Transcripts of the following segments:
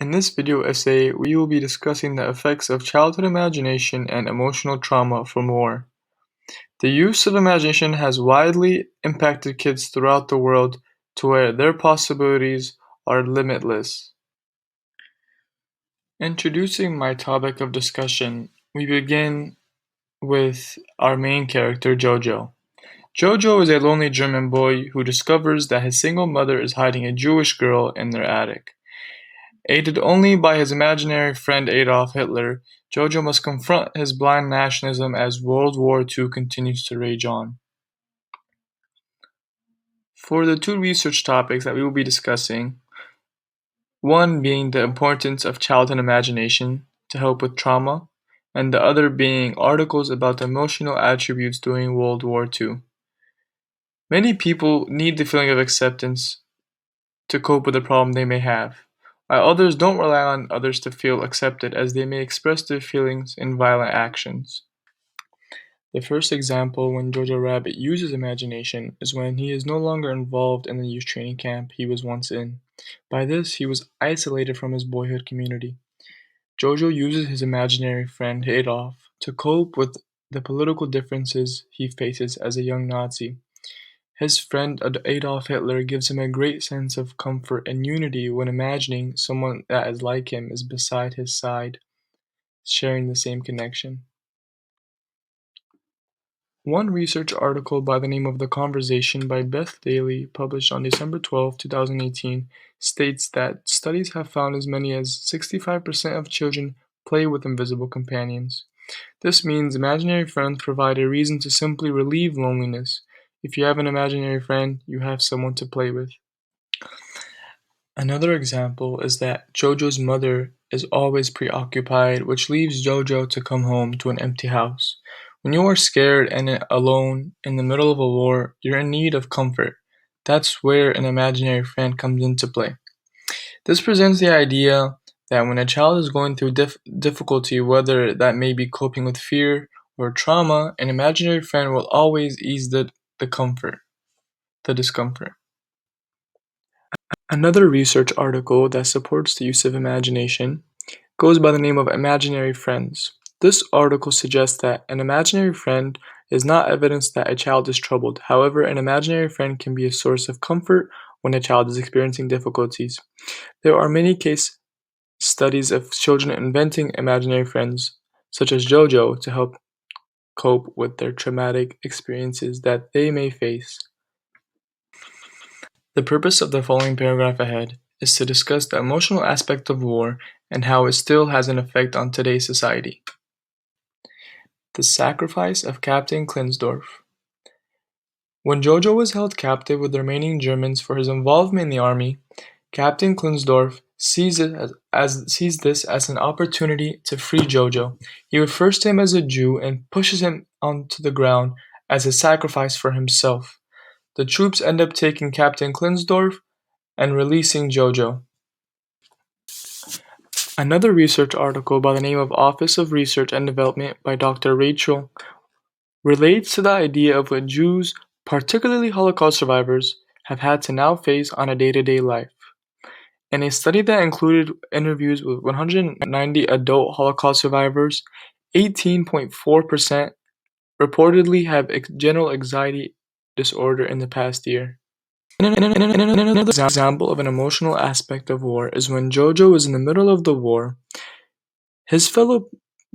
In this video essay, we will be discussing the effects of childhood imagination and emotional trauma from war. The use of imagination has widely impacted kids throughout the world to where their possibilities are limitless. Introducing my topic of discussion, we begin with our main character, Jojo. Jojo is a lonely German boy who discovers that his single mother is hiding a Jewish girl in their attic. Aided only by his imaginary friend Adolf Hitler, Jojo must confront his blind nationalism as World War II continues to rage on. For the two research topics that we will be discussing, one being the importance of childhood imagination to help with trauma, and the other being articles about the emotional attributes during World War II. Many people need the feeling of acceptance to cope with the problem they may have, while others don't rely on others to feel accepted as they may express their feelings in violent actions. The first example when Jojo Rabbit uses imagination is when he is no longer involved in the youth training camp he was once in. By this, he was isolated from his boyhood community. Jojo uses his imaginary friend Adolf to cope with the political differences he faces as a young Nazi. His friend Adolf Hitler gives him a great sense of comfort and unity when imagining someone that is like him is beside his side, sharing the same connection. One research article by the name of The Conversation by Beth Daly, published on December 12, 2018, states that studies have found as many as 65% of children play with invisible companions. This means imaginary friends provide a reason to simply relieve loneliness. If you have an imaginary friend, you have someone to play with. Another example is that Jojo's mother is always preoccupied, which leaves Jojo to come home to an empty house. When you are scared and alone in the middle of a war, you're in need of comfort. That's where an imaginary friend comes into play. This presents the idea that when a child is going through difficulty, whether that may be coping with fear or trauma, an imaginary friend will always ease the discomfort. Another research article that supports the use of imagination goes by the name of Imaginary Friends. This article suggests that an imaginary friend is not evidence that a child is troubled. However, an imaginary friend can be a source of comfort when a child is experiencing difficulties. There are many case studies of children inventing imaginary friends, such as Jojo, to help cope with their traumatic experiences that they may face. The purpose of the following paragraph ahead is to discuss the emotional aspect of war and how it still has an effect on today's society. The sacrifice of Captain Klinsdorf. When Jojo was held captive with the remaining Germans for his involvement in the army, Captain Klinsdorf sees this as an opportunity to free Jojo. He refers to him as a Jew and pushes him onto the ground as a sacrifice for himself. The troops end up taking Captain Klinsdorf and releasing Jojo. Another research article by the name of Office of Research and Development by Dr. Rachel relates to the idea of what Jews, particularly Holocaust survivors, have had to now face on a day-to-day life. In a study that included interviews with 190 adult Holocaust survivors, 18.4% reportedly have general anxiety disorder in the past year. Another example of an emotional aspect of war is when Jojo is in the middle of the war. His fellow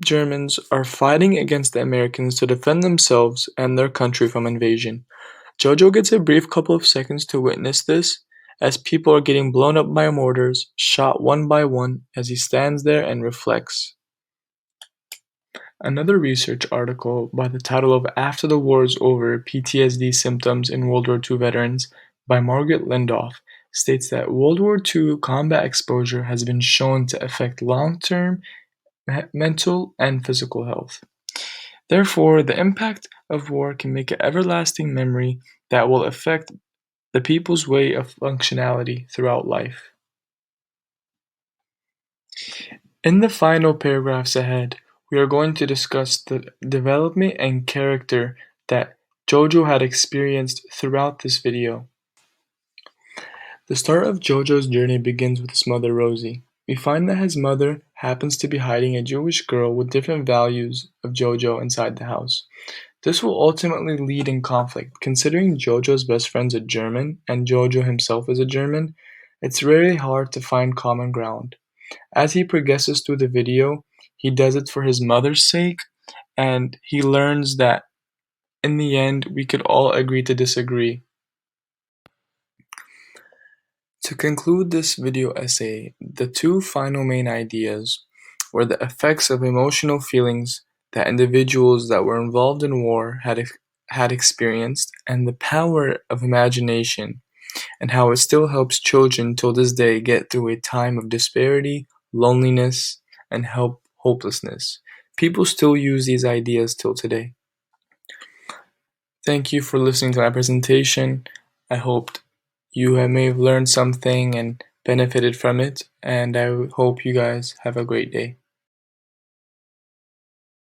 Germans are fighting against the Americans to defend themselves and their country from invasion. Jojo gets a brief couple of seconds to witness this, as people are getting blown up by mortars, shot one by one, as he stands there and reflects. Another research article by the title of After the War is Over, PTSD Symptoms in World War II Veterans by Margaret Lindoff states that World War II combat exposure has been shown to affect long-term mental and physical health. Therefore, the impact of war can make an everlasting memory that will affect the people's way of functionality throughout life. In the final paragraphs ahead, we are going to discuss the development and character that Jojo had experienced throughout this video. The start of Jojo's journey begins with his mother Rosie. We find that his mother happens to be hiding a Jewish girl with different values of Jojo inside the house. This will ultimately lead in conflict. Considering Jojo's best friend's a German and Jojo himself is a German, it's really hard to find common ground. As he progresses through the video, he does it for his mother's sake, and he learns that in the end, we could all agree to disagree. To conclude this video essay, the two final main ideas were the effects of emotional feelings that individuals that were involved in war had experienced, and the power of imagination, and how it still helps children till this day get through a time of disparity, loneliness, and hopelessness. People still use these ideas till today. Thank you for listening to my presentation. I hoped may have learned something and benefited from it, and I hope you guys have a great day.